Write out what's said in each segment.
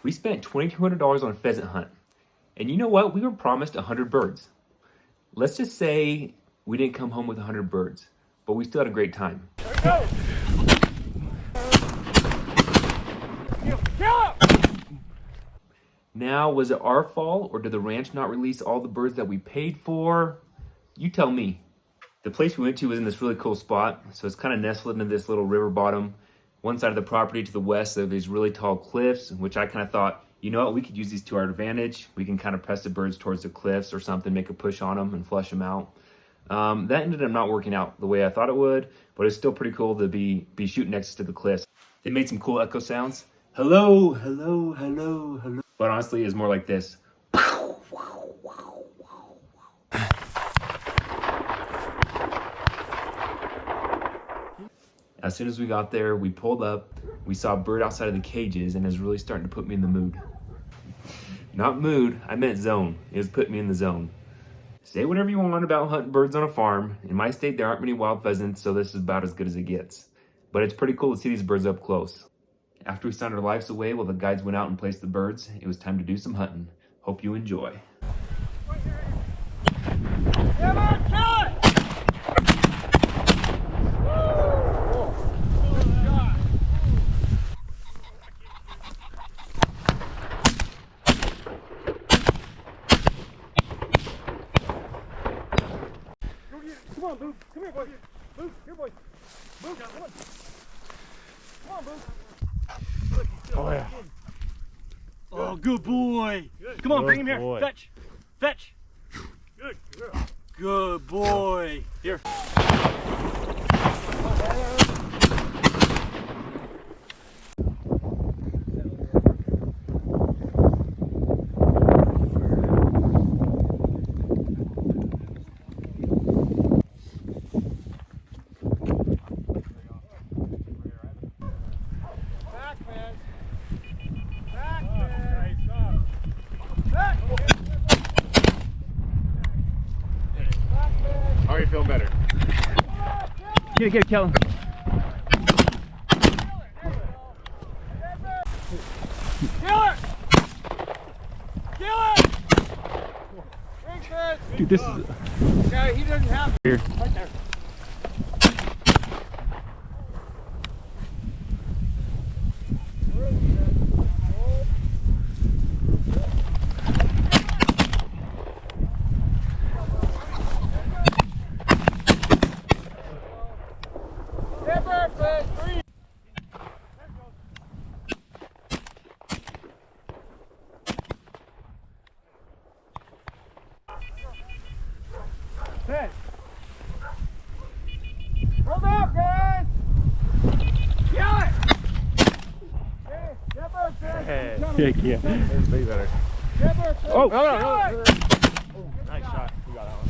We spent $2,200 on a pheasant hunt. And you know what? We were promised 100 birds. Let's just say we didn't come home with 100 birds, but we still had a great time. There we go. Kill him! Now, was it our fault, or did the ranch not release all the birds that we paid for? You tell me. The place we went to was in this really cool spot, so it's kind of nestled into this little river bottom. One side of the property to the west, there are these really tall cliffs, which I kind of thought, you know what, we could use these to our advantage. We can kind of press the birds towards the cliffs or something, make a push on them and flush them out. That ended up not working out the way I thought it would, but it's still pretty cool to be shooting next to the cliffs. They made some cool echo sounds. Hello, hello, hello, hello. But honestly, it's more like this. As soon as we got there, we pulled up, we saw a bird outside of the cages, and it was really starting to put me in the mood. Not mood, I meant zone. It was putting me in the zone. Say whatever you want about hunting birds on a farm. In my state, there aren't many wild pheasants, so this is about as good as it gets. But it's pretty cool to see these birds up close. After we signed our lives away while the guides went out and placed the birds, it was time to do some hunting. Hope you enjoy. Come on, kill it! Come on, Boo. Come here, boy. Boo, here, boy. Boo, come on. Come on, Boo. Oh, yeah. Oh, good boy. Good. Come on, Good bring him here. boy. Fetch. Fetch. Good. Good. Good boy. Here. How are you feeling better? Get it, Kellen. Kill it! Kill it! Big fish! Dude, this is... Okay, he doesn't have it. Here. Right there. Hey. Hold up, guys! Kill it! Hey, get her, Hey. fish! Yeah. There's way better. Get her, fish! Oh. No. Nice shot. We got that one.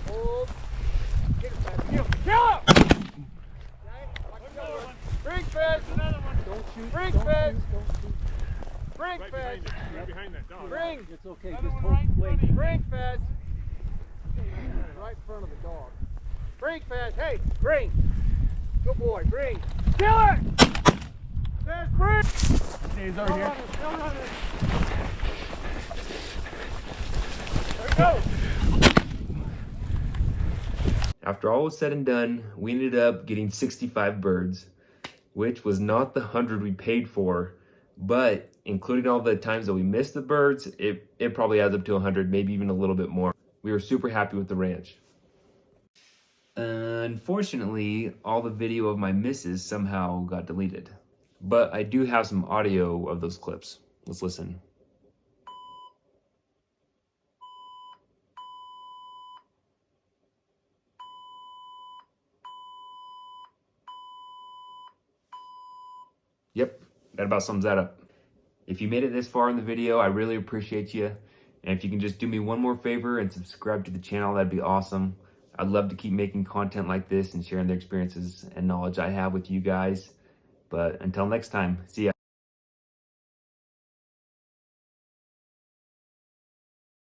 Hold. Get it, man. Kill it! Bring fish! Don't shoot. Bring fish! Bring fish! Right behind that dog. Bring! It's okay. Just hold. Wait. Bring fish! Right in front of the dog. Bring fish! Hey, bring! Good boy, bring! Kill it! Fish, bring! He's over here. Don't run it. There we go! After all was said and done, we ended up getting 65 birds, which was not the 100 we paid for, but including all the times that we missed the birds, it probably adds up to 100, maybe even a little bit more. We were super happy with the ranch. Unfortunately, all the video of my misses somehow got deleted, but I do have some audio of those clips. Let's listen. Yep, that about sums that up. If you made it this far in the video, I really appreciate you. And if you can just do me one more favor and subscribe to the channel, that'd be awesome. I'd love to keep making content like this and sharing the experiences and knowledge I have with you guys. But until next time, see ya.